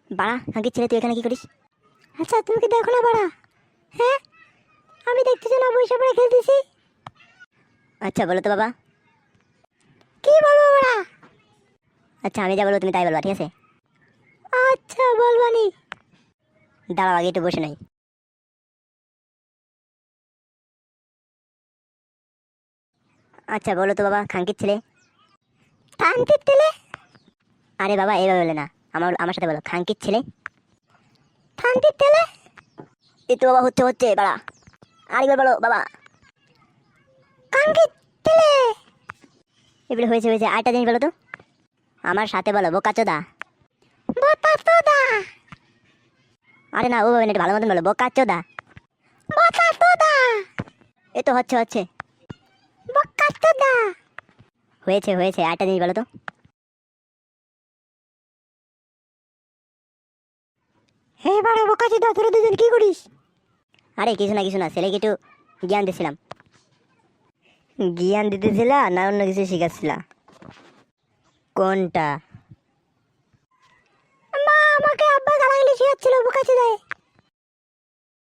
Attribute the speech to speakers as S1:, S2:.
S1: বাড়া আগে ছেলে তুই এখানে কি করিস? আচ্ছা তুমি কি দেখো না বাড়া? হ্যাঁ আমি দেখতেছি না, বসে পড়ে খেলতেছি। আচ্ছা বলো তো বাবা। কি বলবো বাড়া? আচ্ছা আমি যা বলবো তুমি তাই বলবা, ঠিক আছে? আচ্ছা বলবানি। দাঁড়াও আগে একটু বসে নাই। আচ্ছা বলো তো বাবা, খানকির ছেলে। খানকির ছেলে? আরে বাবা এইভাবে বলে না, আমার আমার সাথে বলো, খানকির ছেলে। খানকির ছেলে? এই তো বাবা হচ্ছে হচ্ছে বাড়া, আরেকবার বলো বাবা। খানকির ছেলে। এবারে হয়েছে হয়েছে, আরেকটা জিনিস বলো তো। আমার সাথে বলো, বোকাচোদা। বোকাচোদা? আরে না ওভাবে না, একটু ভালো মতন বলো, বোকাচোদা। বোকাচোদা। এই তো হচ্ছে হচ্ছে, বোকাচোদা। হয়েছে হয়েছে, আরেকটা জিনিস বলো তো। হে বাড়া বোকাচোদা, তোরা দুজন কি করিস? আরে কিছু না কিছু না, ছেলেকে একটু জ্ঞান দিছিলাম। জ্ঞান দিতেছিলা না অন্য কিছু শিখাচ্ছিলা? কোনটা? মা আমাকে আব্বা গালাগালি শিখাচ্ছিল বোকাচোদায়।